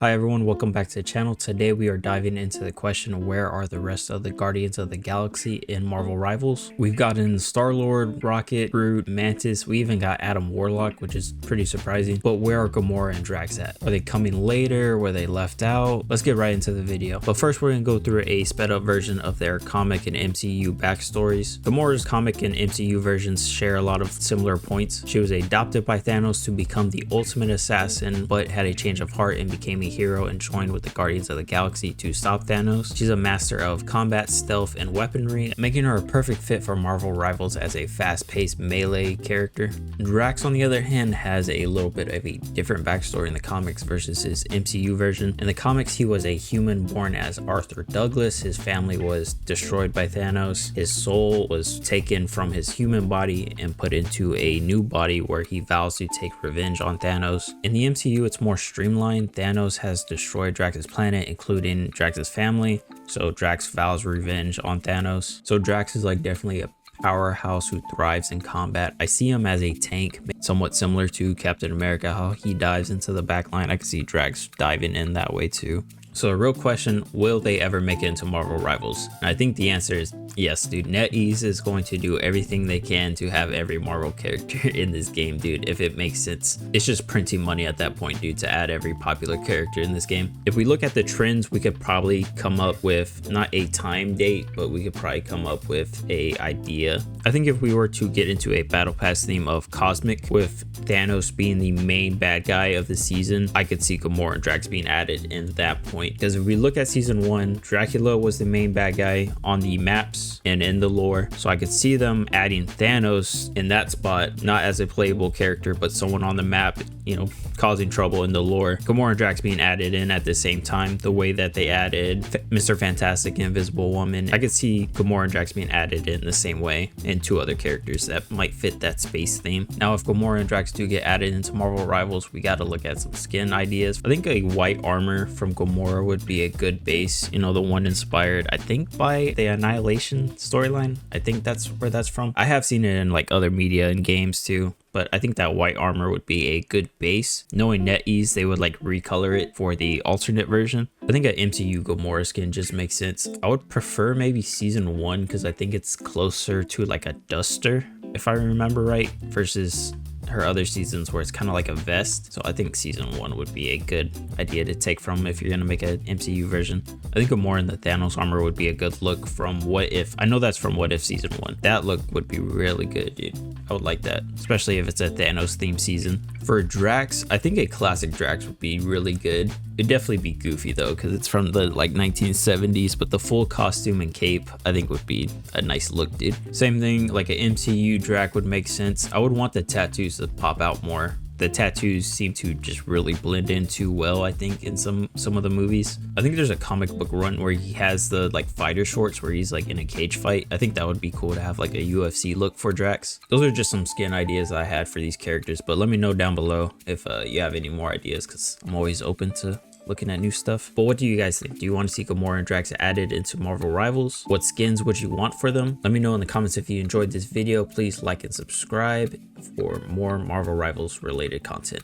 Hi everyone, welcome back to the channel. Today we are diving into the question, where are the rest of the Guardians of the Galaxy in Marvel Rivals? We've gotten Star-Lord, Rocket, Groot, Mantis, we even got Adam Warlock, which is pretty surprising. But where are Gamora and Drax at? Are they coming later? Were they left out? Let's get right into the video. But first we're going to go through a sped up version of their comic and MCU backstories. Gamora's comic and MCU versions share a lot of similar points. She was adopted by Thanos to become the ultimate assassin, but had a change of heart and became a hero and joined with the Guardians of the Galaxy to stop Thanos. She's a master of combat, stealth, and weaponry, making her a perfect fit for Marvel Rivals as a fast-paced melee character. Drax, on the other hand, has a little bit of a different backstory in the comics versus his MCU version. In the comics, he was a human born as Arthur Douglas. His family was destroyed by Thanos. His soul was taken from his human body and put into a new body where he vows to take revenge on Thanos. In the MCU, it's more streamlined. Thanos has destroyed Drax's planet, including Drax's family, so Drax vows revenge on Thanos. So Drax is like definitely a powerhouse who thrives in combat. I see him as a tank, somewhat similar to Captain America, how he dives into the back line. I can see Drax diving in that way too. So a real question, will they ever make it into Marvel Rivals? And I think the answer is yes, dude. NetEase is going to do everything they can to have every Marvel character in this game, dude, if it makes sense. It's just printing money at that point, dude, to add every popular character in this game. If we look at the trends, we could probably come up with not a time date, but we could probably come up with a idea. I think if we were to get into a battle pass theme of cosmic, with Thanos being the main bad guy of the season, I could see Gamora and Drax being added in that point. Because if we look at season 1, Dracula was the main bad guy on the maps and in the lore, so I could see them adding Thanos in that spot, not as a playable character, but someone on the map, you know, causing trouble in the lore. Gamora and Drax being added in at the same time, the way that they added Mr. Fantastic and Invisible Woman. I could see Gamora and Drax being added in the same way, and two other characters that might fit that space theme. Now, if Gamora and Drax do get added into Marvel Rivals, we got to look at some skin ideas. I think a white armor from Gamora would be a good base, you know, the one inspired, I think, by the Annihilation storyline. I think that's where that's from. I have seen it in like other media and games too, but I think that white armor would be a good base. Knowing NetEase, they would like recolor it for the alternate version. I think an MCU Gamora skin just makes sense. I would prefer maybe season 1 because I think it's closer to like a duster, if I remember right, versus her other seasons where it's kind of like a vest. So I think season 1 would be a good idea to take from if you're gonna make an MCU version. I think Gamora in the Thanos armor would be a good look from What If. I know that's from What If season 1. That look would be really good, dude. I would like that, especially if it's a Thanos themed season. For Drax, I think a classic Drax would be really good. It'd definitely be goofy though, because it's from the like 1970s, but the full costume and cape I think would be a nice look, dude. Same thing, like an MCU Drax would make sense. I would want the tattoos to pop out more. The tattoos seem to just really blend in too well, I think, in some of the movies. I think there's a comic book run where he has the like fighter shorts where he's like in a cage fight. I think that would be cool to have like a UFC look for Drax. Those are just some skin ideas I had for these characters, but let me know down below if you have any more ideas, because I'm always open to looking at new stuff. But what do you guys think? Do you want to see Gamora and Drax added into Marvel Rivals? What skins would you want for them? Let me know in the comments if you enjoyed this video. Please like and subscribe for more Marvel Rivals related content.